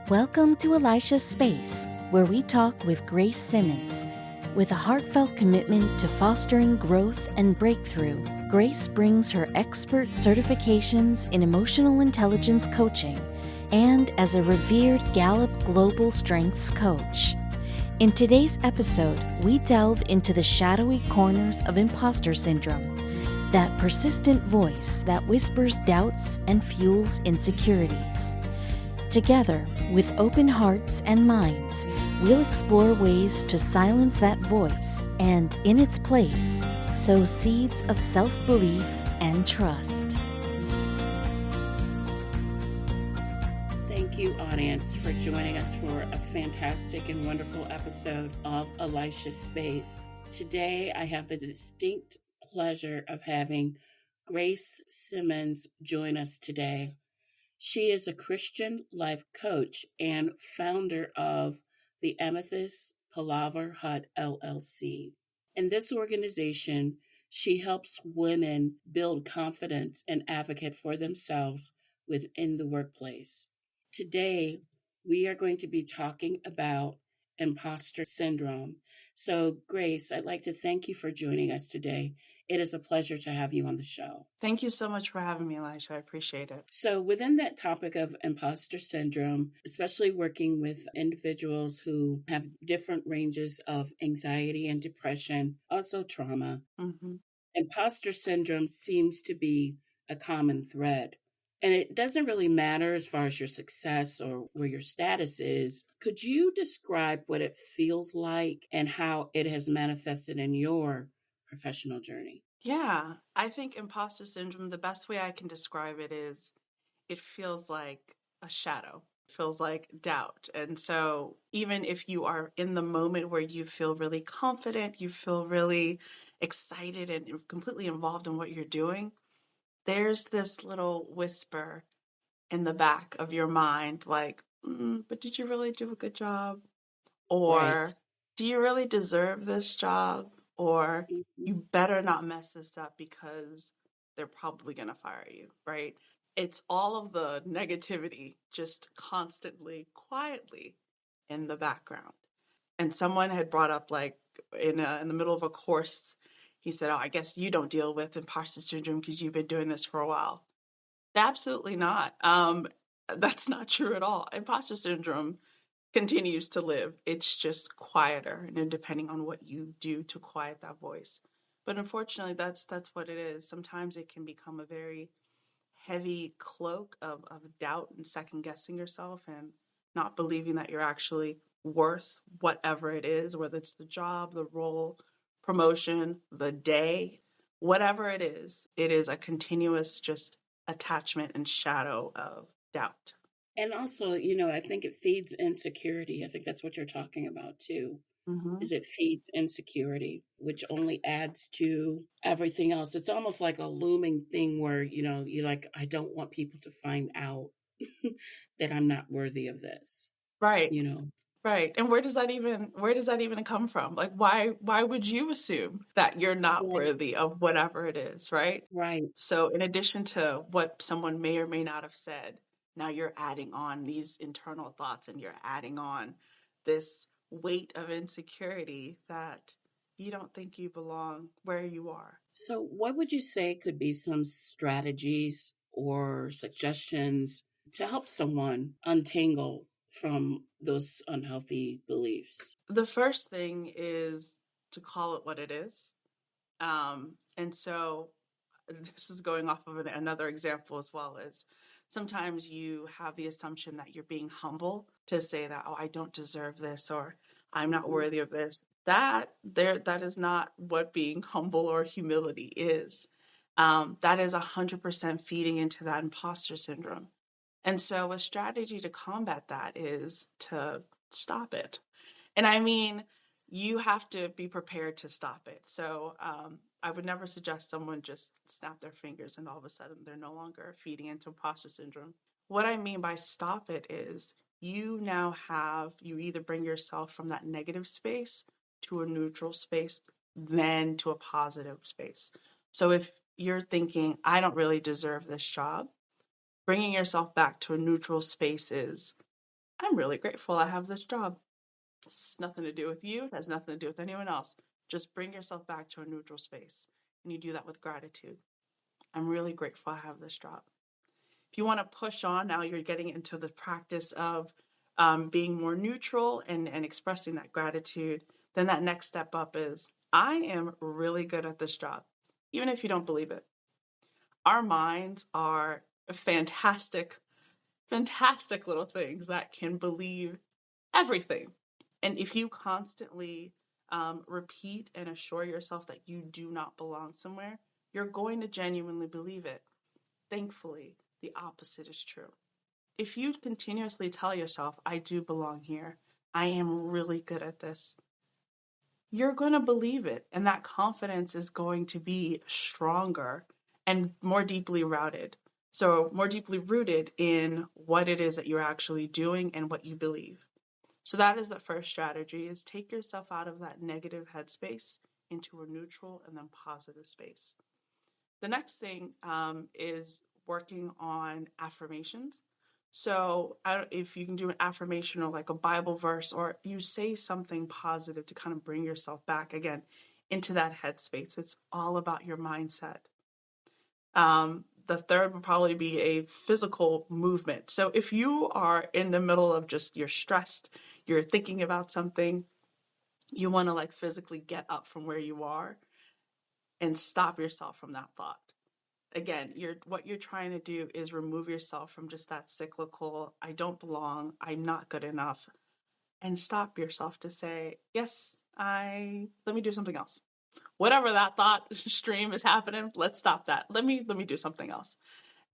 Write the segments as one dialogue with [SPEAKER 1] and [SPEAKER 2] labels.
[SPEAKER 1] Welcome to Elisha's Space, where we talk with Grace Simmons. With a heartfelt commitment to fostering growth and breakthrough, Grace brings her expert certifications in emotional intelligence coaching and as a revered Gallup Global Strengths Coach. In today's episode, we delve into the shadowy corners of imposter syndrome, that persistent voice that whispers doubts and fuels insecurities. Together, with open hearts and minds, we'll explore ways to silence that voice and, in its place, sow seeds of self-belief and trust.
[SPEAKER 2] Thank you, audience, for joining us for a fantastic and wonderful episode of Elisha's Space. Today, I have the distinct pleasure of having Grace Simmons join us today. She is a Christian life coach and founder of the Amethyst Palaver Hut LLC. In this organization, she helps women build confidence and advocate for themselves within the workplace. Today, we are going to be talking about imposter syndrome. So, Grace, I'd like to thank you for joining us today. It is a pleasure to have you on the show.
[SPEAKER 3] Thank you so much for having me, Elisha. I appreciate it.
[SPEAKER 2] So within that topic of imposter syndrome, especially working with individuals who have different ranges of anxiety and depression, also trauma, imposter syndrome seems to be a common thread. And it doesn't really matter as far as your success or where your status is. Could you describe what it feels like and how it has manifested in your professional journey?
[SPEAKER 3] Yeah, I think imposter syndrome, the best way I can describe it is it feels like a shadow. It feels like doubt. And so even if you are in the moment where you feel really confident, you feel really excited and completely involved in what you're doing, there's this little whisper in the back of your mind like, but did you really do a good job? Or
[SPEAKER 2] Right.
[SPEAKER 3] do you really deserve this job? Or you better not mess this up because they're probably going to fire you, right? It's all of the negativity just constantly, quietly in the background. And someone had brought up, like, in the middle of a course, he said, "Oh, I guess you don't deal with imposter syndrome because you've been doing this for a while." Absolutely not. That's not true at all. Imposter syndrome continues to live. It's just quieter, and depending on what you do to quiet that voice. But unfortunately, that's what it is. Sometimes it can become a very heavy cloak of doubt and second guessing yourself and not believing that you're actually worth whatever it is, whether it's the job, the role, promotion, the day, whatever it is a continuous just attachment and shadow of doubt.
[SPEAKER 2] And also, I think it feeds insecurity. I think that's what you're talking about too, is it feeds insecurity, which only adds to everything else. It's almost like a looming thing where, you're like, I don't want people to find out that I'm not worthy of this,
[SPEAKER 3] Right.
[SPEAKER 2] you know?
[SPEAKER 3] Right. And where does that even come from? Like, why would you assume that you're not
[SPEAKER 2] Right.
[SPEAKER 3] worthy of whatever it is, right?
[SPEAKER 2] Right.
[SPEAKER 3] So in addition to what someone may or may not have said, now you're adding on these internal thoughts and you're adding on this weight of insecurity that you don't think you belong where you are.
[SPEAKER 2] So what would you say could be some strategies or suggestions to help someone untangle from those unhealthy beliefs?
[SPEAKER 3] The first thing is to call it what it is. And so this is going off of another example as well, as sometimes you have the assumption that you're being humble to say that, oh, I don't deserve this, or I'm not worthy of this. That is not what being humble or humility is. That is 100% feeding into that imposter syndrome. And so a strategy to combat that is to stop it. And I mean, you have to be prepared to stop it. So I would never suggest someone just snap their fingers and all of a sudden they're no longer feeding into imposter syndrome. What I mean by stop it is you either bring yourself from that negative space to a neutral space, then to a positive space. So if you're thinking, I don't really deserve this job, bringing yourself back to a neutral space is, I'm really grateful I have this job. It's nothing to do with you. It has nothing to do with anyone else. Just bring yourself back to a neutral space. And you do that with gratitude. I'm really grateful I have this job. If you want to push on, now you're getting into the practice of being more neutral and expressing that gratitude. Then that next step up is, I am really good at this job, even if you don't believe it. Our minds are fantastic, fantastic little things that can believe everything. And if you constantly repeat and assure yourself that you do not belong somewhere, you're going to genuinely believe it. Thankfully, the opposite is true. If you continuously tell yourself, I do belong here, I am really good at this, you're going to believe it. And that confidence is going to be stronger and more deeply rooted. So, more deeply rooted in what it is that you're actually doing and what you believe. So that is the first strategy, is take yourself out of that negative headspace into a neutral and then positive space. The next thing is working on affirmations. So if you can do an affirmation or like a Bible verse, or you say something positive to kind of bring yourself back again into that headspace. It's all about your mindset. The third would probably be a physical movement. So if you are in the middle of just, you're stressed, you're thinking about something, you want to like physically get up from where you are and stop yourself from that thought. Again, what you're trying to do is remove yourself from just that cyclical, I don't belong, I'm not good enough, and stop yourself to say, yes, let me do something else. Whatever that thought stream is happening, let's stop that. Let me do something else.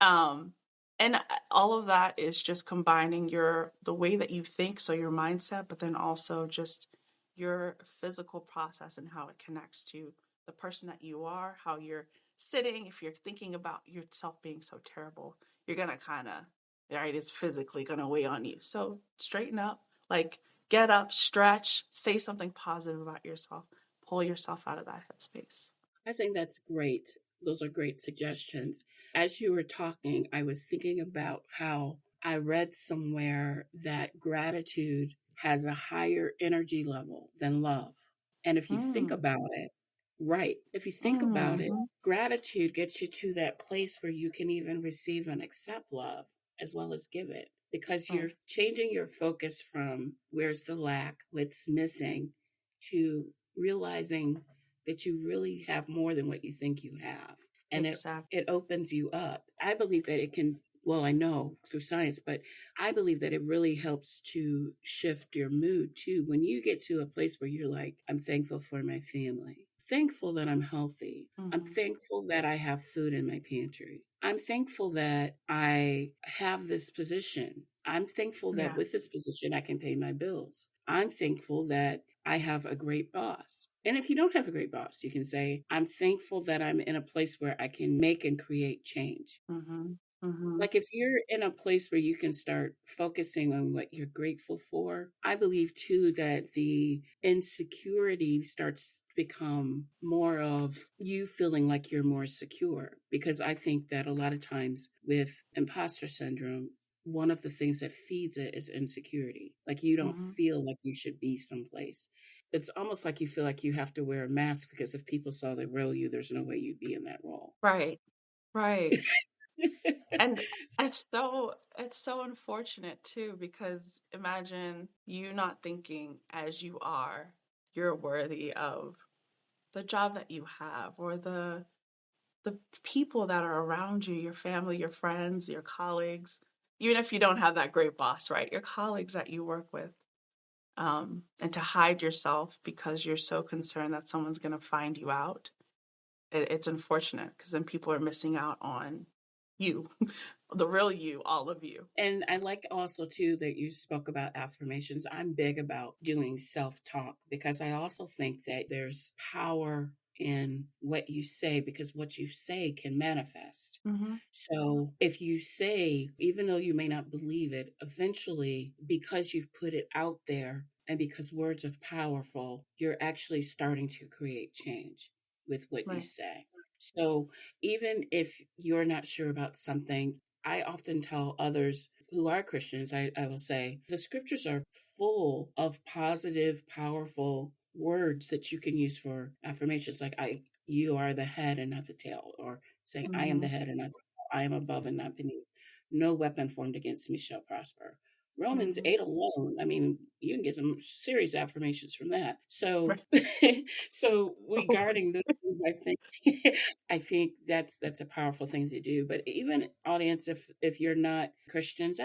[SPEAKER 3] And all of that is just combining the way that you think, so your mindset, but then also just your physical process and how it connects to the person that you are, how you're sitting. If you're thinking about yourself being so terrible, you're going to kind of, right, it's physically going to weigh on you. So straighten up, like get up, stretch, say something positive about yourself, pull yourself out of that headspace.
[SPEAKER 2] I think that's great. Those are great suggestions. As you were talking, I was thinking about how I read somewhere that gratitude has a higher energy level than love. And if you think about it, right, if you think about it, gratitude gets you to that place where you can even receive and accept love as well as give it, because you're changing your focus from where's the lack, what's missing, to realizing that you really have more than what you think you have. And it opens you up. I believe that it can, well, I know through science, but I believe that it really helps to shift your mood too. When you get to a place where you're like, I'm thankful for my family, thankful that I'm healthy. I'm thankful that I have food in my pantry. I'm thankful that I have this position. I'm thankful that with this position, I can pay my bills. I'm thankful that I have a great boss. And if you don't have a great boss, you can say, I'm thankful that I'm in a place where I can make and create change. Like if you're in a place where you can start focusing on what you're grateful for, I believe too that the insecurity starts to become more of you feeling like you're more secure. Because I think that a lot of times with imposter syndrome, one of the things that feeds it is insecurity. Like you don't feel like you should be someplace. It's almost like you feel like you have to wear a mask, because if people saw the real you, there's no way you'd be in that role.
[SPEAKER 3] Right. And it's so unfortunate too, because imagine you not thinking as you are, you're worthy of the job that you have, or the people that are around you, your family, your friends, your colleagues, even if you don't have that great boss, right? Your colleagues that you work with. And to hide yourself because you're so concerned that someone's going to find you out. It's unfortunate, because then people are missing out on you, the real you, all of you.
[SPEAKER 2] And I like also too that you spoke about affirmations. I'm big about doing self-talk, because I also think that there's power in what you say, because what you say can manifest. So if you say, even though you may not believe it, eventually, because you've put it out there and because words are powerful, you're actually starting to create change with what you say. So even if you're not sure about something, I often tell others who are Christians, I will say, the scriptures are full of positive, powerful words that you can use for affirmations, like you are the head and not the tail, or saying, I am
[SPEAKER 3] Mm-hmm.
[SPEAKER 2] the head and not the tail. I am above and not beneath. No weapon formed against me shall prosper. Romans
[SPEAKER 3] Mm-hmm.
[SPEAKER 2] 8 alone, I mean, you can get some serious affirmations from that. So,
[SPEAKER 3] Right.
[SPEAKER 2] so regarding those things, I think that's a powerful thing to do. But even audience, if you're not Christians,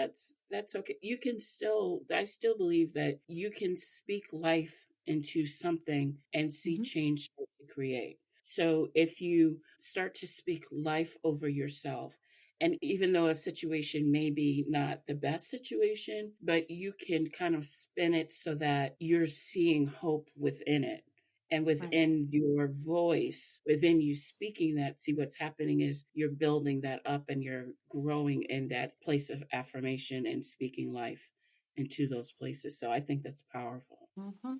[SPEAKER 2] that's okay. You can still, I still believe that you can speak life into something and see
[SPEAKER 3] Mm-hmm.
[SPEAKER 2] change start to create. So if you start to speak life over yourself, and even though a situation may be not the best situation, but you can kind of spin it so that you're seeing hope within it. And
[SPEAKER 3] Right.
[SPEAKER 2] within your voice, within you speaking that, see what's happening is you're building that up and you're growing in that place of affirmation and speaking life into those places. So I think that's powerful.
[SPEAKER 3] Mm-hmm.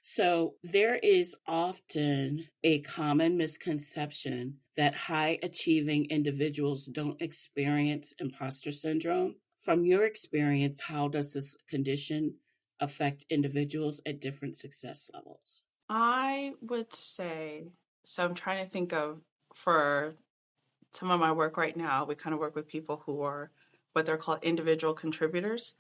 [SPEAKER 2] So there is often a common misconception that high achieving individuals don't experience imposter syndrome. From your experience, how does this condition affect individuals at different success levels?
[SPEAKER 3] I would say, so I'm trying to think of, for some of my work right now, we kind of work with people who are what they're called individual contributors.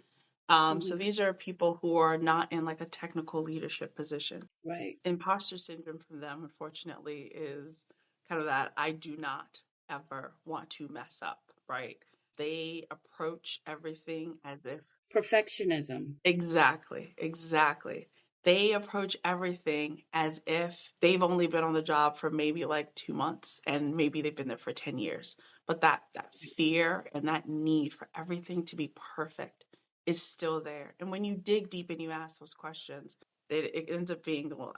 [SPEAKER 3] So
[SPEAKER 2] Mhm.
[SPEAKER 3] these are people who are not in like a technical leadership position.
[SPEAKER 2] Right.
[SPEAKER 3] Imposter syndrome for them, unfortunately, is kind of that I do not ever want to mess up, right? They approach everything as if
[SPEAKER 2] Perfectionism.
[SPEAKER 3] exactly, exactly. They approach everything as if they've only been on the job for maybe like 2 months and maybe they've been there for 10 years. But that fear and that need for everything to be perfect is still there. And when you dig deep and you ask those questions, it ends up being, well,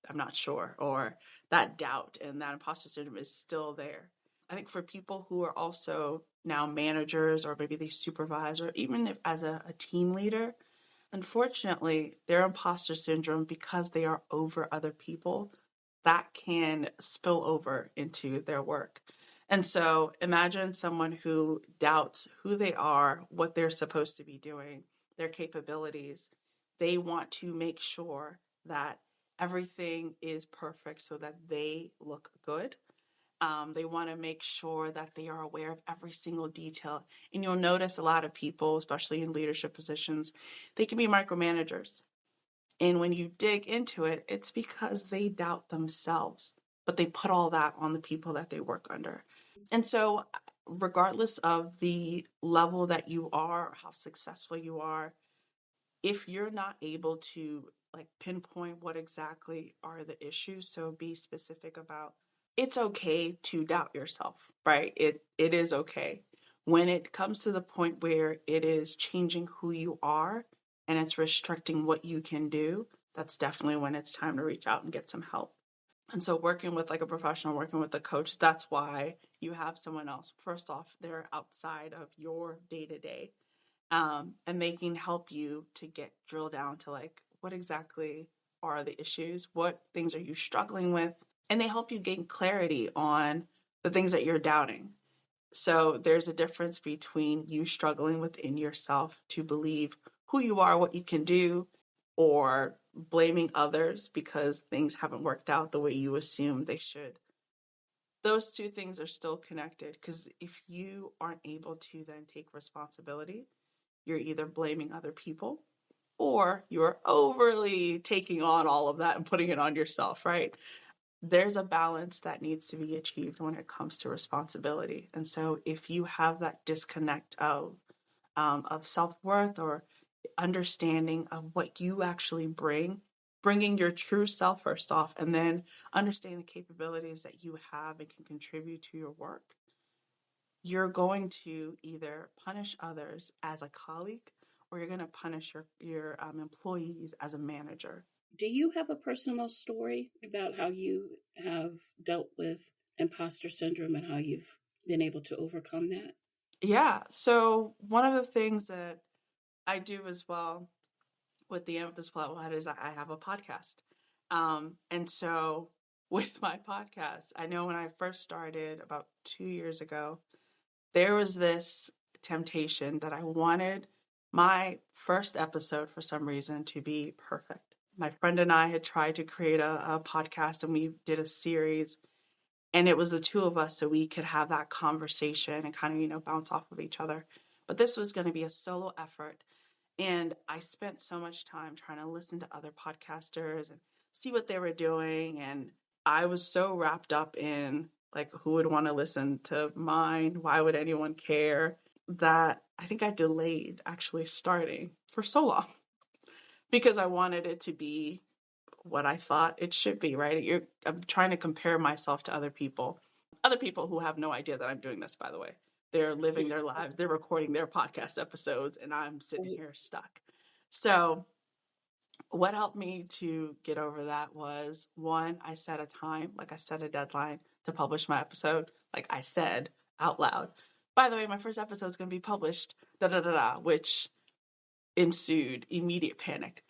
[SPEAKER 3] I'm not sure, or that doubt and that imposter syndrome is still there. I think for people who are also now managers or maybe they supervise or even if as a team leader, unfortunately, their imposter syndrome, because they are over other people, that can spill over into their work. And so imagine someone who doubts who they are, what they're supposed to be doing, their capabilities. They want to make sure that everything is perfect so that they look good. They want to make sure that they are aware of every single detail. And you'll notice a lot of people, especially in leadership positions, they can be micromanagers. And when you dig into it, it's because they doubt themselves, but they put all that on the people that they work under. And so, regardless of the level that you are, how successful you are, if you're not able to like pinpoint what exactly are the issues, so be specific about, it's okay to doubt yourself, right? It is okay. When it comes to the point where it is changing who you are and it's restricting what you can do, that's definitely when it's time to reach out and get some help. And so working with like a professional, working with a coach, that's why you have someone else. First off, they're outside of your day to day, and they can help you to get drill down to like what exactly are the issues, what things are you struggling with, and they help you gain clarity on the things that you're doubting. So there's a difference between you struggling within yourself to believe who you are, what you can do, or blaming others because things haven't worked out the way you assume they should. Those two things are still connected because if you aren't able to then take responsibility, you're either blaming other people or you're overly taking on all of that and putting it on yourself, right? There's a balance that needs to be achieved when it comes to responsibility. And so if you have that disconnect of self-worth or understanding of what you actually bring, bringing your true self first off, and then understanding the capabilities that you have and can contribute to your work, you're going to either punish others as a colleague or you're going to punish your employees as a manager.
[SPEAKER 2] Do you have a personal story about how you have dealt with imposter syndrome and how you've been able to overcome that?
[SPEAKER 3] Yeah. So one of the things that I do as well with the aim of this platform is I have a podcast. And so with my podcast, I know when I first started about 2 years ago, there was this temptation that I wanted my first episode for some reason to be perfect. My friend and I had tried to create a podcast, and we did a series, and it was the two of us so we could have that conversation and kind of, bounce off of each other. But this was going to be a solo effort. And I spent so much time trying to listen to other podcasters and see what they were doing. And I was so wrapped up in like, who would want to listen to mine? Why would anyone care? That I think I delayed actually starting for so long because I wanted it to be what I thought it should be, right? I'm trying to compare myself to other people who have no idea that I'm doing this, by the way. They're living their lives, they're recording their podcast episodes, and I'm sitting here stuck. So what helped me to get over that was, one, I set a time, like I set a deadline to publish my episode. Like I said out loud, by the way, my first episode is going to be published, which ensued immediate panic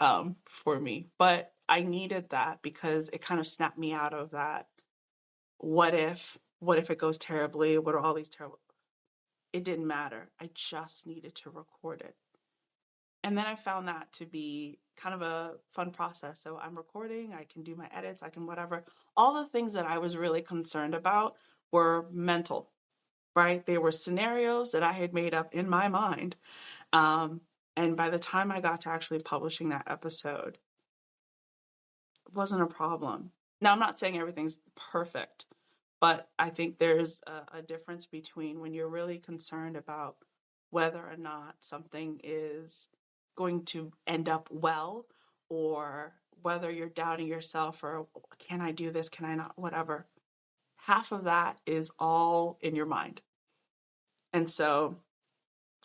[SPEAKER 3] for me. But I needed that because it kind of snapped me out of that. What if it goes terribly? What are all these terrible? It didn't matter. I just needed to record it. And then I found that to be kind of a fun process. So I'm recording, I can do my edits, I can whatever. All the things that I was really concerned about were mental, right? They were scenarios that I had made up in my mind. And by the time I got to actually publishing that episode, it wasn't a problem. Now, I'm not saying everything's perfect, but I think there's a difference between when you're really concerned about whether or not something is going to end up well, or whether you're doubting yourself, or can I do this? Can I not? Whatever. Half of that is all in your mind. And so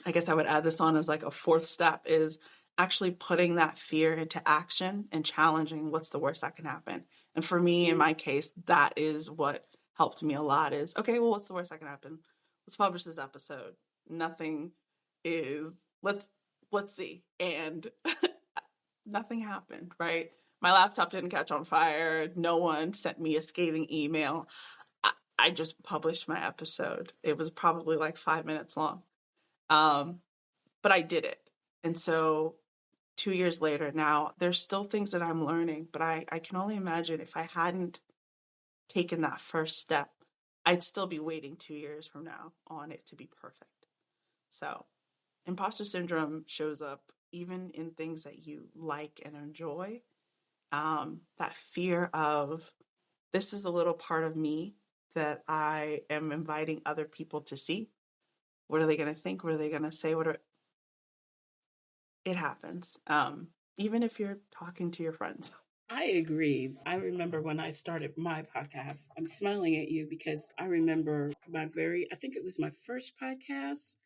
[SPEAKER 3] I guess I would add this on as like a fourth step is actually putting that fear into action and challenging what's the worst that can happen. And for me, in my case, that is what helped me a lot is, okay, well, what's the worst that can happen? Let's publish this episode. Nothing is, let's see. And nothing happened, right? My laptop didn't catch on fire. No one sent me a scathing email. I just published my episode. It was probably like 5 minutes long. But I did it. And so 2 years later now, there's still things that I'm learning, but I can only imagine if I hadn't taken that first step, I'd still be waiting 2 years from now on it to be perfect. So imposter syndrome shows up even in things that you like and enjoy. That fear of, this is a little part of me that I am inviting other people to see. What are they going to think? What are they going to say? It happens. Even if you're talking to your friends.
[SPEAKER 2] I agree. I remember when I started my podcast, I'm smiling at you because I remember I think it was my first podcast.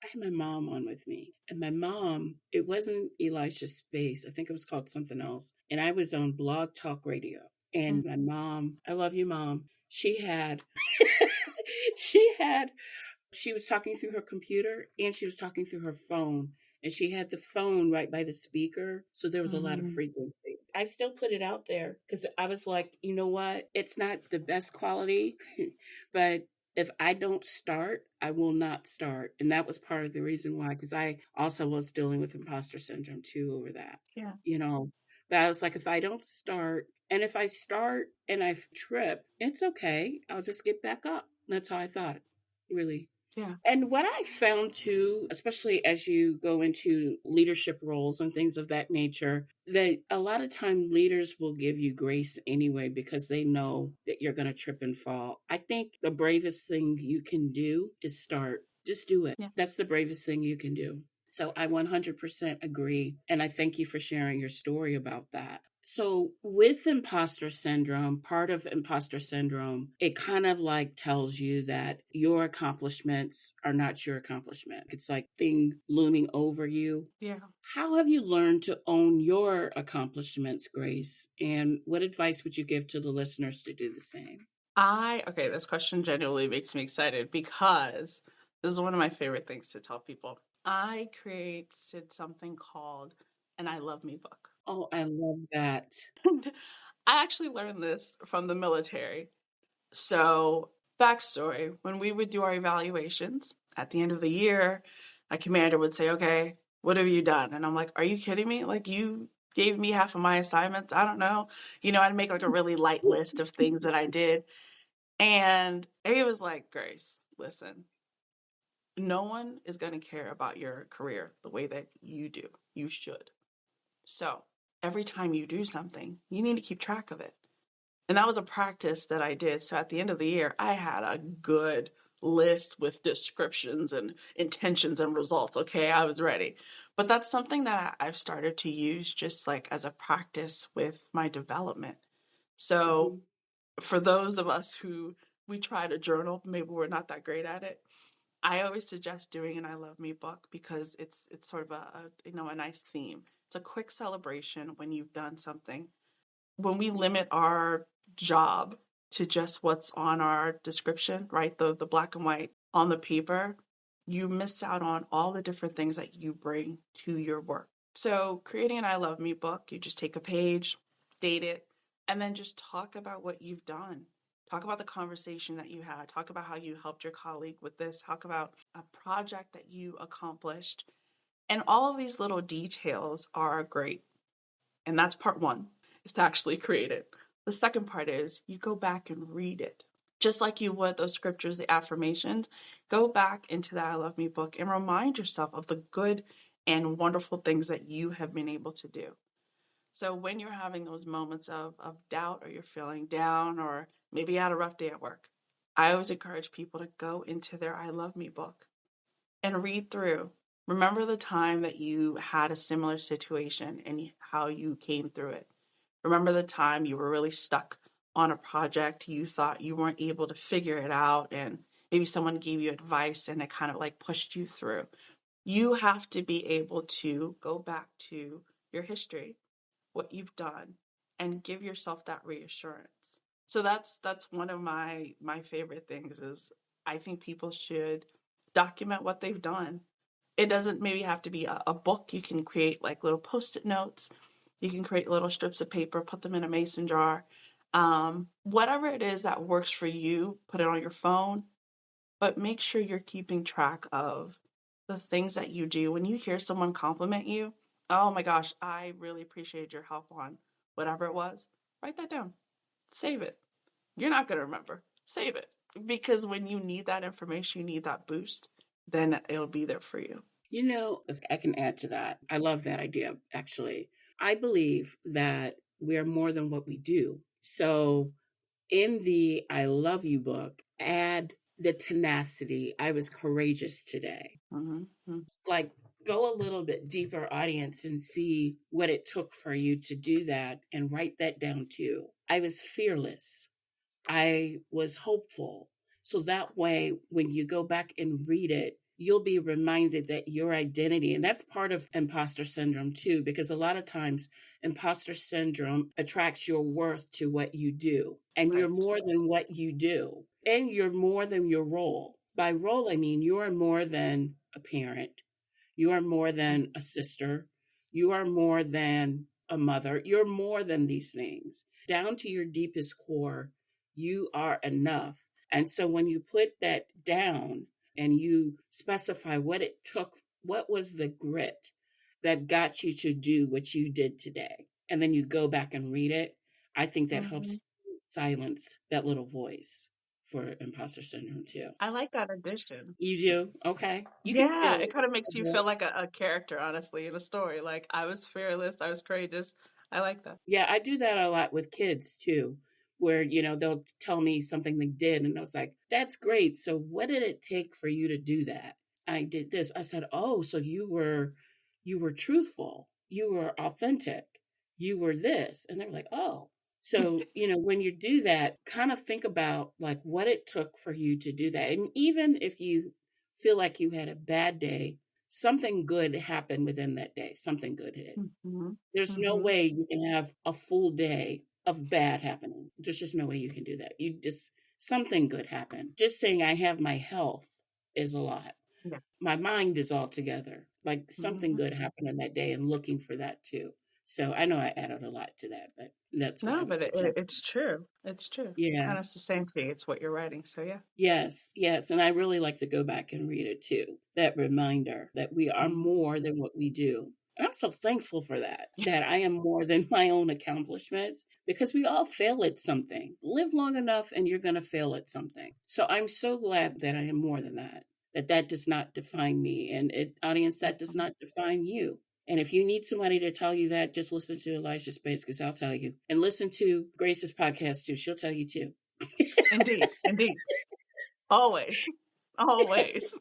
[SPEAKER 2] I had my mom on with me, and my mom, it wasn't Elisha Space. I think it was called something else. And I was on Blog Talk Radio, and my mom, I love you, Mom. She was talking through her computer and she was talking through her phone. And she had the phone right by the speaker. So there was a lot of frequency. I still put it out there because I was like, you know what? It's not the best quality, but if I don't start, I will not start. And that was part of the reason why, because I also was dealing with imposter syndrome too over that.
[SPEAKER 3] Yeah.
[SPEAKER 2] But I was like, if I don't start, and if I start and I trip, it's okay. I'll just get back up. That's how I thought, really.
[SPEAKER 3] Yeah.
[SPEAKER 2] And what I found too, especially as you go into leadership roles and things of that nature, that a lot of time leaders will give you grace anyway because they know that you're going to trip and fall. I think the bravest thing you can do is start. Just do it.
[SPEAKER 3] Yeah.
[SPEAKER 2] That's the bravest thing you can do. So I 100% agree. And I thank you for sharing your story about that. So with imposter syndrome, part of imposter syndrome, it kind of like tells you that your accomplishments are not your accomplishment. It's like thing looming over you.
[SPEAKER 3] Yeah.
[SPEAKER 2] How have you learned to own your accomplishments, Grace? And what advice would you give to the listeners to do the same?
[SPEAKER 3] This question genuinely makes me excited because this is one of my favorite things to tell people. I created something called an I Love Me book.
[SPEAKER 2] Oh, I love that.
[SPEAKER 3] I actually learned this from the military. So, backstory, when we would do our evaluations at the end of the year, my commander would say, okay, what have you done? And I'm like, are you kidding me? Like, you gave me half of my assignments. I don't know. I'd make like a really light list of things that I did. And he was like, Grace, listen, no one is going to care about your career the way that you do. You should. So every time you do something, you need to keep track of it. And that was a practice that I did. So at the end of the year, I had a good list with descriptions and intentions and results. Okay, I was ready. But that's something that I've started to use just like as a practice with my development. So for those of us who we try to journal, maybe we're not that great at it. I always suggest doing an I Love Me book because it's sort of a nice theme. It's a quick celebration when you've done something. When we limit our job to just what's on our description, right? The black and white on the paper, you miss out on all the different things that you bring to your work. So creating an I Love Me book, you just take a page, date it, and then just talk about what you've done. Talk about the conversation that you had. Talk about how you helped your colleague with this. Talk about a project that you accomplished. And all of these little details are great. And that's part one, is to actually create it. The second part is you go back and read it. Just like you would those scriptures, the affirmations, go back into that I Love Me book and remind yourself of the good and wonderful things that you have been able to do. So when you're having those moments of doubt, or you're feeling down, or maybe you had a rough day at work, I always encourage people to go into their I Love Me book and read through. Remember the time that you had a similar situation and how you came through it. Remember the time you were really stuck on a project, you thought you weren't able to figure it out, and maybe someone gave you advice and it kind of like pushed you through. You have to be able to go back to your history, what you've done, and give yourself that reassurance. So that's one of my favorite things is I think people should document what they've done. It doesn't maybe have to be a book. You can create like little post-it notes. You can create little strips of paper, put them in a mason jar. Whatever it is that works for you, put it on your phone, but make sure you're keeping track of the things that you do. When you hear someone compliment you, oh my gosh, I really appreciated your help on whatever it was, write that down, save it. You're not going to remember. Save it. Because when you need that information, you need that boost, then it'll be there for you.
[SPEAKER 2] If I can add to that, I love that idea, actually. I believe that we are more than what we do. So in the I Love You book, add the tenacity. I was courageous today.
[SPEAKER 3] Mm-hmm.
[SPEAKER 2] Like, go a little bit deeper, audience, and see what it took for you to do that and write that down too. I was fearless. I was hopeful. So that way, when you go back and read it, you'll be reminded that your identity, and that's part of imposter syndrome too, because a lot of times imposter syndrome attracts your worth to what you do. And you're more than what you do. And you're more than your role. By role, I mean you are more than a parent. You are more than a sister. You are more than a mother. You're more than these things. Down to your deepest core, you are enough. And so when you put that down and you specify what it took, what was the grit that got you to do what you did today, and then you go back and read it, I think that helps silence that little voice for imposter syndrome too.
[SPEAKER 3] I like that addition.
[SPEAKER 2] You do? Okay. You
[SPEAKER 3] Yeah,
[SPEAKER 2] can still.
[SPEAKER 3] it kind of makes you feel like a character, honestly, in a story. Like, I was fearless, I was courageous. I like that.
[SPEAKER 2] Yeah, I do that a lot with kids too, where, they'll tell me something they did. And I was like, that's great. So what did it take for you to do that? I did this. I said, oh, so you were truthful. You were authentic. You were this. And they're like, oh. So, when you do that, kind of think about like what it took for you to do that. And even if you feel like you had a bad day, something good happened within that day. Something good did.
[SPEAKER 3] Mm-hmm.
[SPEAKER 2] There's no way you can have a full day of bad happening. There's just no way you can do that. Something good happened. Just saying I have my health is a lot.
[SPEAKER 3] Yeah.
[SPEAKER 2] My mind is all together. Like something good happened in that day, and looking for that too. So I know I added a lot to that, but that's what I
[SPEAKER 3] No,
[SPEAKER 2] would
[SPEAKER 3] but
[SPEAKER 2] suggest.
[SPEAKER 3] it's true. It's true. It
[SPEAKER 2] Yeah.
[SPEAKER 3] kind of substantiates what you're writing. So yeah.
[SPEAKER 2] Yes, yes. And I really like to go back and read it too. That reminder that we are
[SPEAKER 3] Mhm.
[SPEAKER 2] more than what we do. And I'm so thankful for that, that I am more than my own accomplishments, because we all fail at something. Live long enough and you're going to fail at something. So I'm so glad that I am more than that, that does not define me. And audience, that does
[SPEAKER 3] Mhm.
[SPEAKER 2] not define you. And if you need somebody to tell you that, just listen to Elisha Space, because I'll tell you. And listen to Grace's podcast too. She'll tell you too.
[SPEAKER 3] Indeed. Indeed. Always. Always.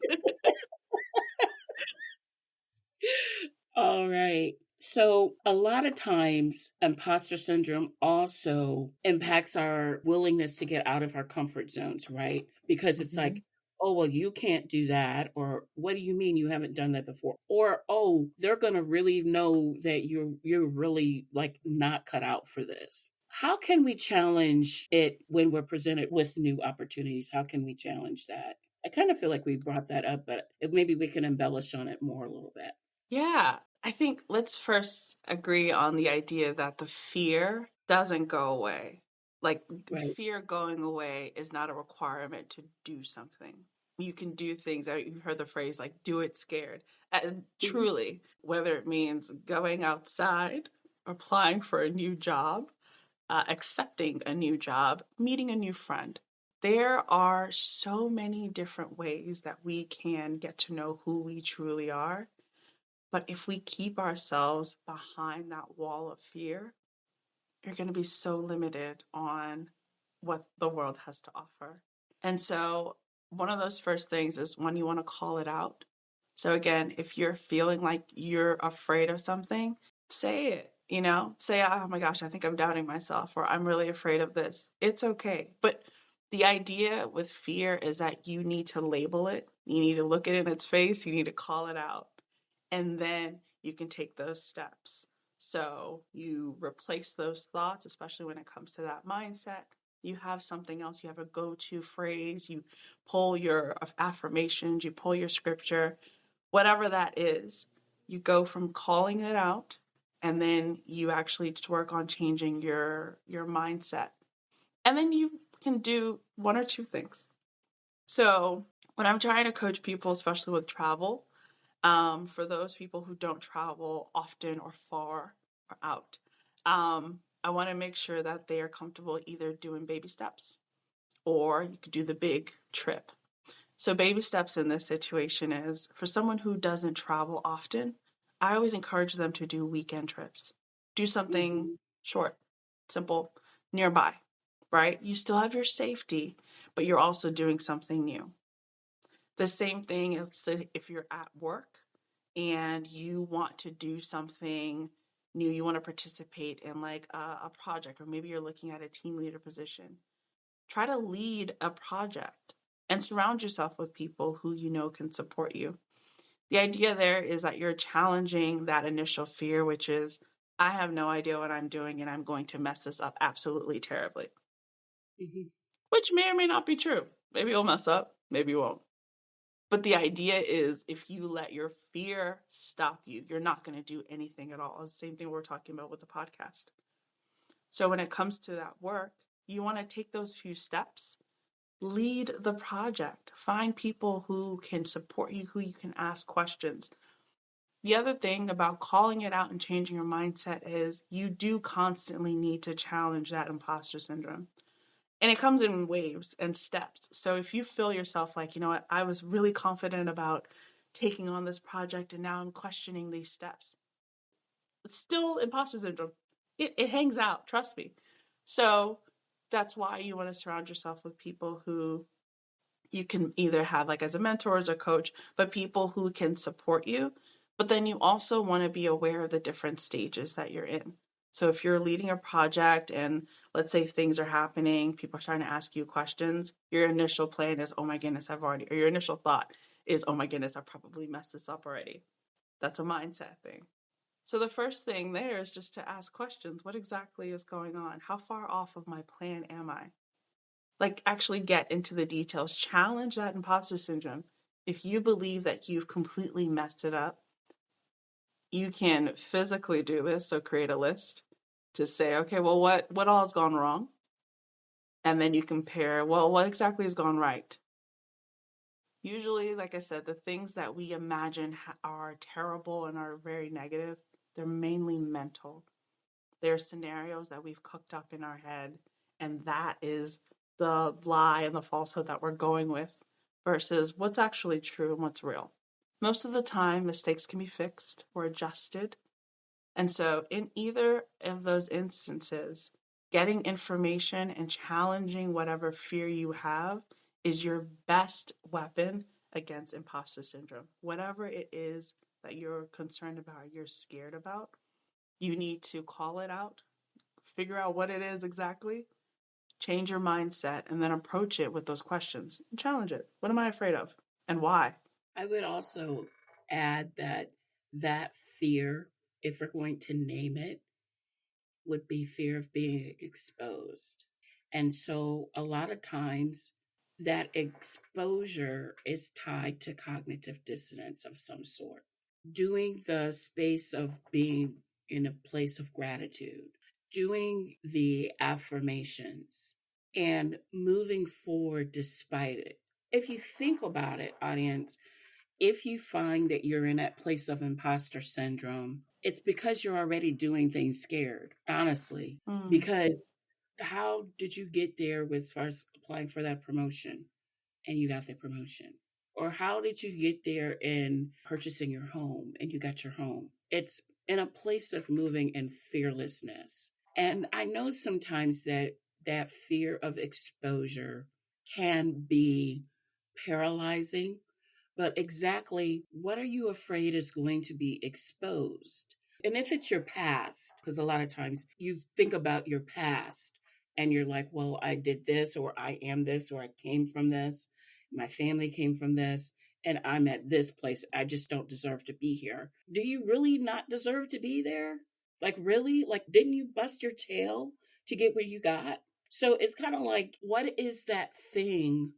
[SPEAKER 2] All right. So, a lot of times, imposter syndrome also impacts our willingness to get out of our comfort zones, right? Because it's
[SPEAKER 3] Mhm.
[SPEAKER 2] like, oh, well, you can't do that. Or what do you mean you haven't done that before? Or, oh, they're going to really know that you're really like not cut out for this. How can we challenge it when we're presented with new opportunities? How can we challenge that? I kind of feel like we brought that up, but maybe we can embellish on it more a little bit.
[SPEAKER 3] Yeah, I think let's first agree on the idea that the fear doesn't go away. Like,
[SPEAKER 2] Right.
[SPEAKER 3] fear going away is not a requirement to do something. You can do things. You've heard the phrase like "do it scared." And
[SPEAKER 2] Mhm.
[SPEAKER 3] truly, whether it means going outside, applying for a new job, accepting a new job, meeting a new friend. There are so many different ways that we can get to know who we truly are. But if we keep ourselves behind that wall of fear, you're going to be so limited on what the world has to offer. And so, one of those first things is when you want to call it out. So, again, if you're feeling like you're afraid of something, say it. Say, oh my gosh, I think I'm doubting myself, or I'm really afraid of this. It's okay. But the idea with fear is that you need to label it, you need to look it in its face, you need to call it out, and then you can take those steps. So you replace those thoughts, especially when it comes to that mindset. You have something else, you have a go to phrase, you pull your affirmations, you pull your scripture, whatever that is. You go from calling it out, and then you actually work on changing your mindset. And then you can do one or two things. So when I'm trying to coach people, especially with travel, for those people who don't travel often or far or out, I want to make sure that they are comfortable either doing baby steps, or you could do the big trip. So, baby steps in this situation is for someone who doesn't travel often, I always encourage them to do weekend trips. Do something
[SPEAKER 2] Mhm.
[SPEAKER 3] short, simple, nearby, right? You still have your safety, but you're also doing something new. The same thing is if you're at work and you want to do something new, you want to participate in like a project, or maybe you're looking at a team leader position. Try to lead a project and surround yourself with people who you know can support you. The idea there is that you're challenging that initial fear, which is, I have no idea what I'm doing and I'm going to mess this up absolutely terribly,
[SPEAKER 2] Mhm.
[SPEAKER 3] which may or may not be true. Maybe you'll mess up, maybe you won't. But the idea is, if you let your fear stop you, you're not going to do anything at all. It's the same thing we're talking about with the podcast. So when it comes to that work, you want to take those few steps, lead the project, find people who can support you, who you can ask questions. The other thing about calling it out and changing your mindset is you do constantly need to challenge that imposter syndrome. And it comes in waves and steps. So if you feel yourself like, you know what, I was really confident about taking on this project and now I'm questioning these steps, it's still imposter syndrome. It hangs out, trust me. So that's why you want to surround yourself with people who you can either have like as a mentor, as a coach, but people who can support you. But then you also want to be aware of the different stages that you're in. So if you're leading a project and let's say things are happening, people are trying to ask you questions, your initial plan is, oh my goodness, or your initial thought is, oh my goodness, I probably messed this up already. That's a mindset thing. So the first thing there is just to ask questions. What exactly is going on? How far off of my plan am I? Like, actually get into the details, challenge that imposter syndrome. If you believe that you've completely messed it up, You can physically do this, so create a list to say, okay, well, what all has gone wrong? And then you compare, well, what exactly has gone right? Usually, like I said, the things that we imagine are terrible and are very negative, they're mainly mental. They're scenarios that we've cooked up in our head, and that is the lie and the falsehood that we're going with versus what's actually true and what's real. Most of the time, mistakes can be fixed or adjusted. And so, in either of those instances, getting information and challenging whatever fear you have is your best weapon against imposter syndrome. Whatever it is that you're concerned about, you're scared about, you need to call it out, figure out what it is exactly, change your mindset, and then approach it with those questions and challenge it. What am I afraid of and why?
[SPEAKER 2] I would also add that fear, if we're going to name it, would be fear of being exposed. And so a lot of times that exposure is tied to cognitive dissonance of some sort. Doing the space of being in a place of gratitude, doing the affirmations, and moving forward despite it. If you think about it, audience, if you find that you're in that place of imposter syndrome, it's because you're already doing things scared, honestly. Because how did you get there with far as applying for that promotion and you got the promotion? Or how did you get there in purchasing your home and you got your home? It's in a place of moving in fearlessness. And I know sometimes that fear of exposure can be paralyzing, but exactly what are you afraid is going to be exposed? And if it's your past, because a lot of times you think about your past and you're like, well, I did this, or I am this, or I came from this, my family came from this, and I'm at this place. I just don't deserve to be here. Do you really not deserve to be there? Like, really? Like, didn't you bust your tail to get where you got? So it's kind of like, what is that thing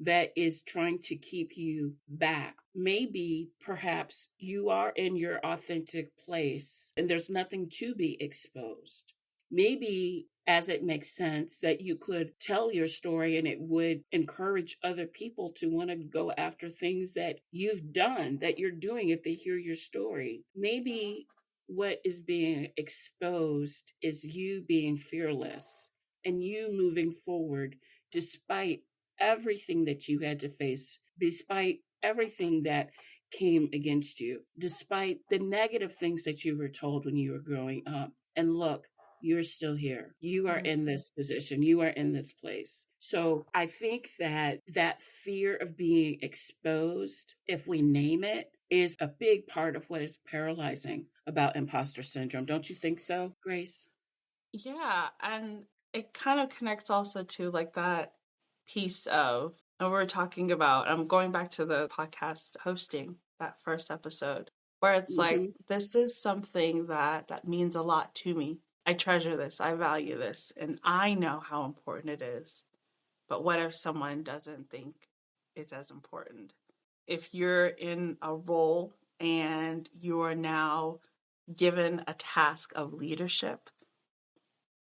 [SPEAKER 2] that is trying to keep you back? Maybe perhaps you are in your authentic place and there's nothing to be exposed. Maybe, as it makes sense, that you could tell your story and it would encourage other people to want to go after things that you've done, that you're doing if they hear your story. Maybe what is being exposed is you being fearless and you moving forward despite everything that you had to face, despite everything that came against you, despite the negative things that you were told when you were growing up. And look, you're still here. You are in this position. You are in this place. So I think that fear of being exposed, if we name it, is a big part of what is paralyzing about imposter syndrome. Don't you think so, Grace?
[SPEAKER 3] Yeah, and it kind of connects also to like that piece of, and we're talking about, I'm going back to the podcast hosting, that first episode, where it's like, this is something that means a lot to me. I treasure this, I value this, and I know how important it is. But what if someone doesn't think it's as important? If you're in a role and you are now given a task of leadership,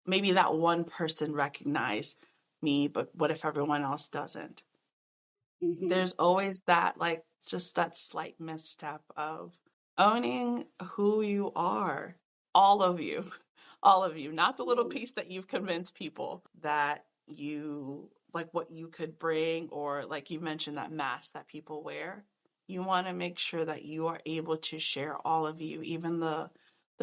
[SPEAKER 3] maybe that one person recognized me, but what if everyone else doesn't? There's always that, like, just that slight misstep of owning who you are. All of you, all of you, not the little piece that you've convinced people that you like what you could bring, or like you mentioned, that mask that people wear. You want to make sure that you are able to share all of you, even the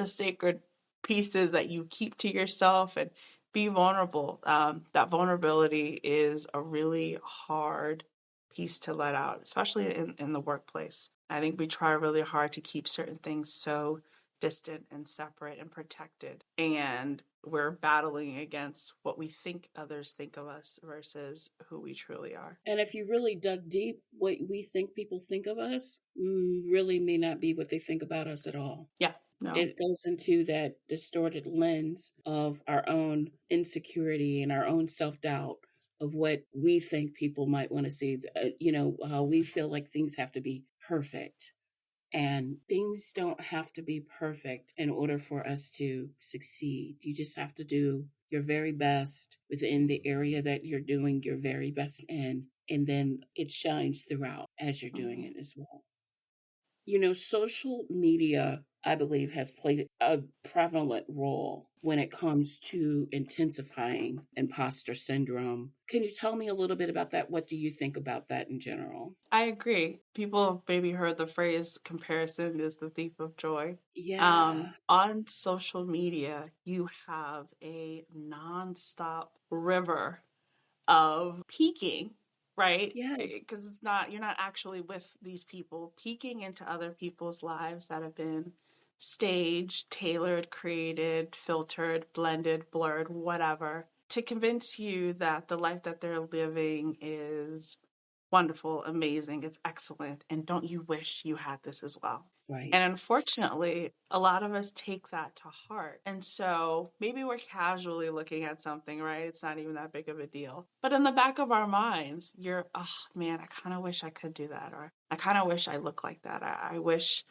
[SPEAKER 3] sacred pieces that you keep to yourself, and be vulnerable. That vulnerability is a really hard piece to let out, especially in the workplace. I think we try really hard to keep certain things so distant and separate and protected. And we're battling against what we think others think of us versus who we truly are.
[SPEAKER 2] And if you really dug deep, what we think people think of us really may not be what they think about us at all.
[SPEAKER 3] Yeah. No.
[SPEAKER 2] It goes into that distorted lens of our own insecurity and our own self-doubt of what we think people might want to see. How we feel like things have to be perfect. And things don't have to be perfect in order for us to succeed. You just have to do your very best within the area that you're doing your very best in. And then it shines throughout as you're doing
[SPEAKER 3] Mhm.
[SPEAKER 2] it as well. Social media, I believe, has played a prevalent role when it comes to intensifying imposter syndrome. Can you tell me a little bit about that? What do you think about that in general?
[SPEAKER 3] I agree. People have maybe heard the phrase comparison is the thief of joy.
[SPEAKER 2] Yeah.
[SPEAKER 3] On social media, you have a nonstop river of peeking, right?
[SPEAKER 2] Yes.
[SPEAKER 3] Because you're not actually with these people, peeking into other people's lives that have been staged, tailored, created, filtered, blended, blurred, whatever, to convince you that the life that they're living is wonderful, amazing, it's excellent, and don't you wish you had this as well? And
[SPEAKER 2] Right.
[SPEAKER 3] unfortunately, a lot of us take that to heart. And so maybe we're casually looking at something, right? It's not even that big of a deal. But in the back of our minds, oh man, I kind of wish I could do that. Or I kind of wish I looked like that. I wish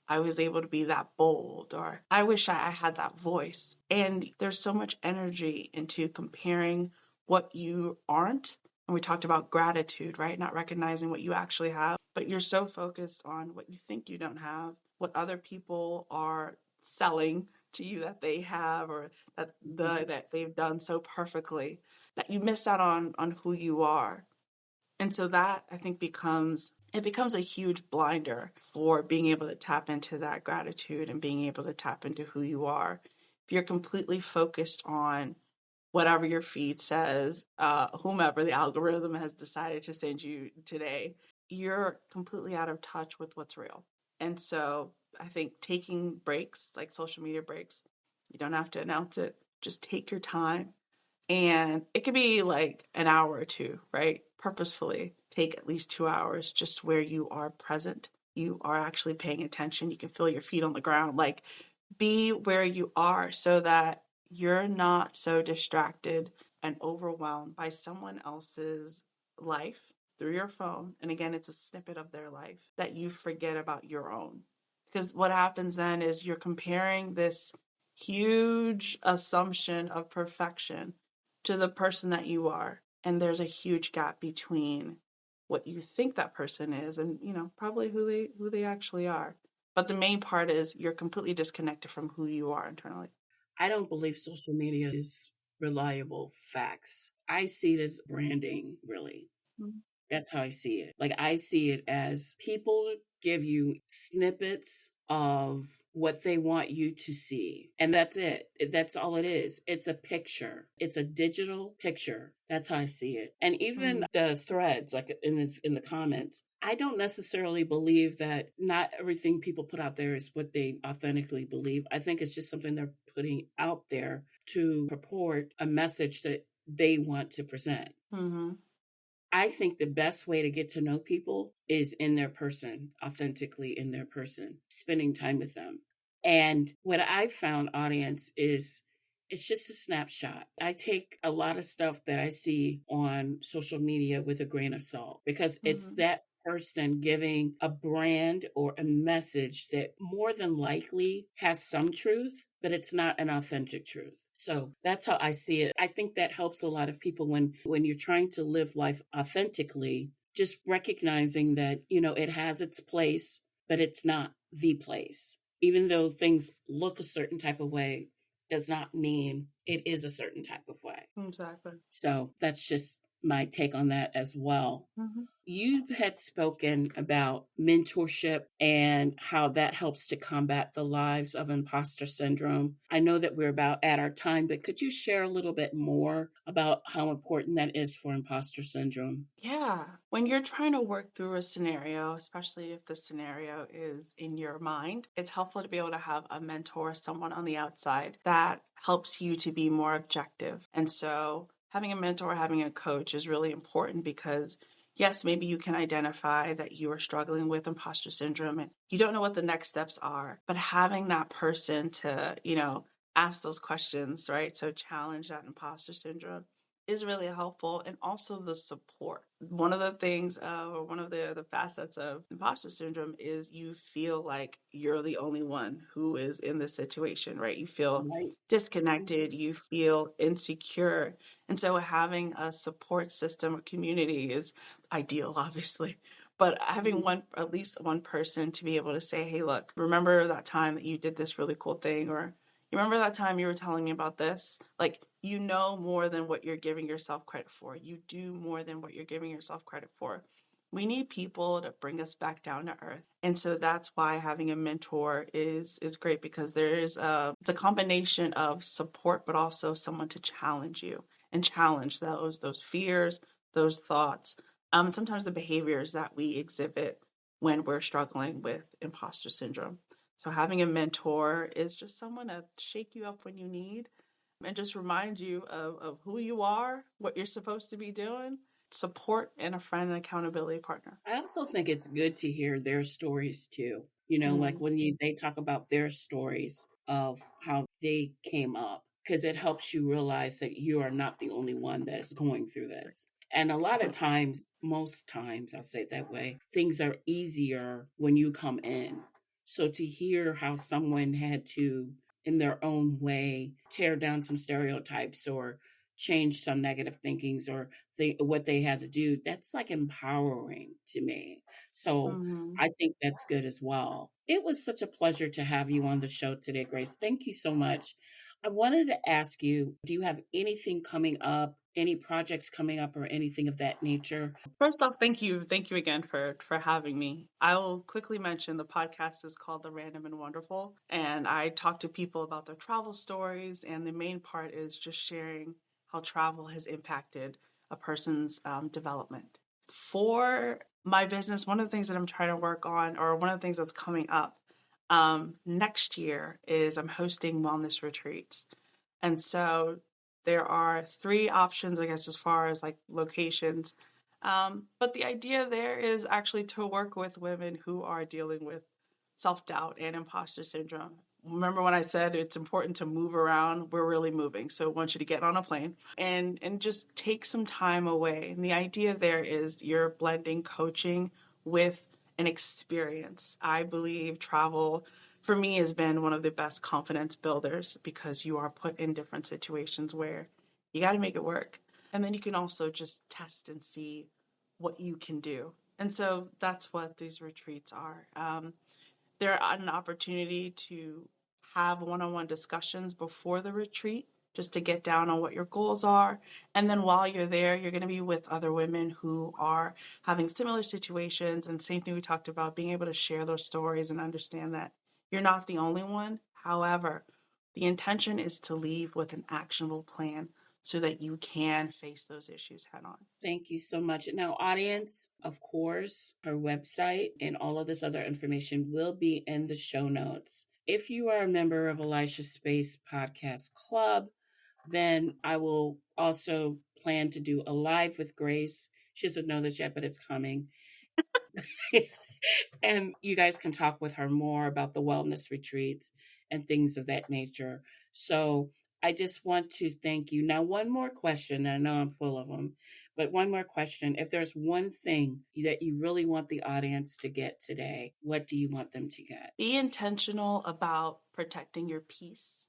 [SPEAKER 3] I was able to be that bold. Or I wish I had that voice. And there's so much energy into comparing what you aren't. And we talked about gratitude, right? Not recognizing what you actually have, but you're so focused on what you think you don't have, what other people are selling to you that they have, or that they've done so perfectly, that you miss out on who you are. And so that, I think, becomes a huge blinder for being able to tap into that gratitude and being able to tap into who you are. If you're completely focused on whatever your feed says, whomever the algorithm has decided to send you today, you're completely out of touch with what's real. And so I think taking breaks, like social media breaks, you don't have to announce it. Just take your time. And it could be like an hour or two, right? Purposefully take at least 2 hours just where you are present. You are actually paying attention. You can feel your feet on the ground. Like, be where you are so that you're not so distracted and overwhelmed by someone else's life through your phone. And again, it's a snippet of their life that you forget about your own. Because what happens then is you're comparing this huge assumption of perfection to the person that you are. And there's a huge gap between what you think that person is and, probably who they actually are. But the main part is you're completely disconnected from who you are internally.
[SPEAKER 2] I don't believe social media is reliable facts. I see it as branding, really.
[SPEAKER 3] Mhm.
[SPEAKER 2] That's how I see it. Like, I see it as people give you snippets of what they want you to see. And that's it. That's all it is. It's a picture. It's a digital picture. That's how I see it. And even
[SPEAKER 3] Mhm.
[SPEAKER 2] the threads, like in the comments, I don't necessarily believe that not everything people put out there is what they authentically believe. I think it's just something they're putting out there to purport a message that they want to present.
[SPEAKER 3] Mhm.
[SPEAKER 2] I think the best way to get to know people is in their person, authentically in their person, spending time with them. And what I've found, audience, is it's just a snapshot. I take a lot of stuff that I see on social media with a grain of salt because it's
[SPEAKER 3] Mhm.
[SPEAKER 2] that person giving a brand or a message that more than likely has some truth, but it's not an authentic truth. So that's how I see it. I think that helps a lot of people when you're trying to live life authentically, just recognizing that, it has its place, but it's not the place. Even though things look a certain type of way, does not mean it is a certain type of way.
[SPEAKER 3] Exactly.
[SPEAKER 2] So that's just my take on that as well.
[SPEAKER 3] Mhm.
[SPEAKER 2] You had spoken about mentorship and how that helps to combat the lives of imposter syndrome. I know that we're about at our time, but could you share a little bit more about how important that is for imposter syndrome?
[SPEAKER 3] Yeah. When you're trying to work through a scenario, especially if the scenario is in your mind, it's helpful to be able to have a mentor, someone on the outside that helps you to be more objective. And so having a mentor, having a coach is really important because yes, maybe you can identify that you are struggling with imposter syndrome and you don't know what the next steps are, but having that person to, ask those questions, right? So challenge that imposter syndrome is really helpful, and also the support. One of the things, or one of the facets of imposter syndrome is you feel like you're the only one who is in this situation, right? You feel
[SPEAKER 2] Right.
[SPEAKER 3] disconnected, you feel insecure. And so having a support system or community is ideal, obviously. But having at least one person to be able to say, hey, look, remember that time that you did this really cool thing, or you remember that time you were telling me about this? Like, you know more than what you're giving yourself credit for. You do more than what you're giving yourself credit for. We need people to bring us back down to earth. And so that's why having a mentor is great, because it's a combination of support, but also someone to challenge you and challenge those fears, those thoughts, and sometimes the behaviors that we exhibit when we're struggling with imposter syndrome. So having a mentor is just someone to shake you up when you need and just remind you of who you are, what you're supposed to be doing, support, and a friend and accountability partner.
[SPEAKER 2] I also think it's good to hear their stories too. You know, like
[SPEAKER 3] Mm,
[SPEAKER 2] when they talk about their stories of how they came up, because it helps you realize that you are not the only one that is going through this. And a lot of times, most times, I'll say it that way, things are easier when you come in. So to hear how someone had to, in their own way, tear down some stereotypes or change some negative thinkings or what they had to do, that's like empowering to me. So
[SPEAKER 3] mhm.
[SPEAKER 2] I think that's good as well. It was such a pleasure to have you on the show today, Grace. Thank you so much. I wanted to ask you, do you have anything coming up, any projects coming up, or anything of that nature?
[SPEAKER 3] First off, thank you again for having me. I will quickly mention the podcast is called The Random and Wonderful, and I talk to people about their travel stories, and the main part is just sharing how travel has impacted a person's development. For my business, one of the things that I'm trying to work on, or one of the things that's coming up next year, is I'm hosting wellness retreats. And so there are three options, I guess, as far as like locations. But the idea there is actually to work with women who are dealing with self doubt and imposter syndrome. Remember when I said it's important to move around? We're really moving. So I want you to get on a plane and just take some time away. And the idea there is you're blending coaching with an experience. I believe travel for me has been one of the best confidence builders, because you are put in different situations where you got to make it work. And then you can also just test and see what you can do. And so that's what these retreats are. They're an opportunity to have one-on-one discussions before the retreat, just to get down on what your goals are. And then while you're there, you're going to be with other women who are having similar situations. And same thing we talked about, being able to share those stories and understand that you're not the only one. However, the intention is to leave with an actionable plan so that you can face those issues head on.
[SPEAKER 2] Thank you so much. Now, audience, of course, her website and all of this other information will be in the show notes. If you are a member of Elisha Space Podcast Club, then I will also plan to do a live with Grace. She doesn't know this yet, but it's coming. And you guys can talk with her more about the wellness retreats and things of that nature. So I just want to thank you. Now, one more question. I know I'm full of them, but one more question. If there's one thing that you really want the audience to get today, what do you want them to get?
[SPEAKER 3] Be intentional about protecting your peace.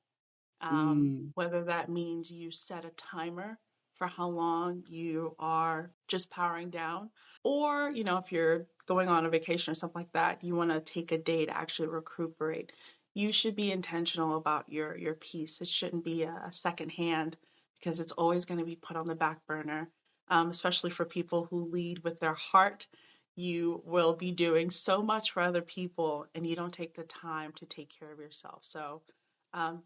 [SPEAKER 2] Mm,
[SPEAKER 3] Whether that means you set a timer for how long you are just powering down, or, if you're going on a vacation or something like that, you want to take a day to actually recuperate. You should be intentional about your peace. It shouldn't be a second hand, because it's always going to be put on the back burner, especially for people who lead with their heart. You will be doing so much for other people, and you don't take the time to take care of yourself. So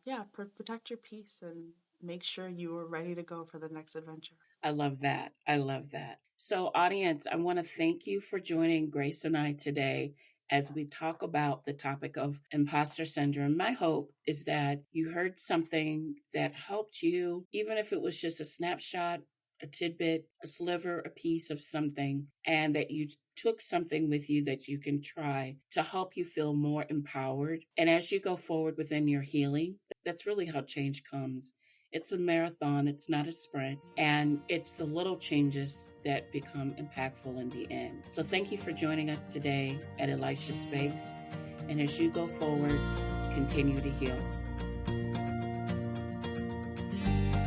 [SPEAKER 3] yeah, protect your peace and make sure you are ready to go for the next adventure.
[SPEAKER 2] I love that. I love that. So, audience, I want to thank you for joining Grace and I today as we talk about the topic of imposter syndrome. My hope is that you heard something that helped you, even if it was just a snapshot, a tidbit, a sliver, a piece of something, and that you took something with you that you can try to help you feel more empowered. And as you go forward within your healing, that's really how change comes. It's a marathon, it's not a sprint, and it's the little changes that become impactful in the end. So thank you for joining us today at Elisha Space. And as you go forward, continue to heal.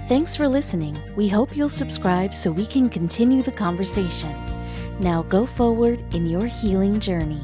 [SPEAKER 1] Thanks for listening. We hope you'll subscribe so we can continue the conversation. Now go forward in your healing journey.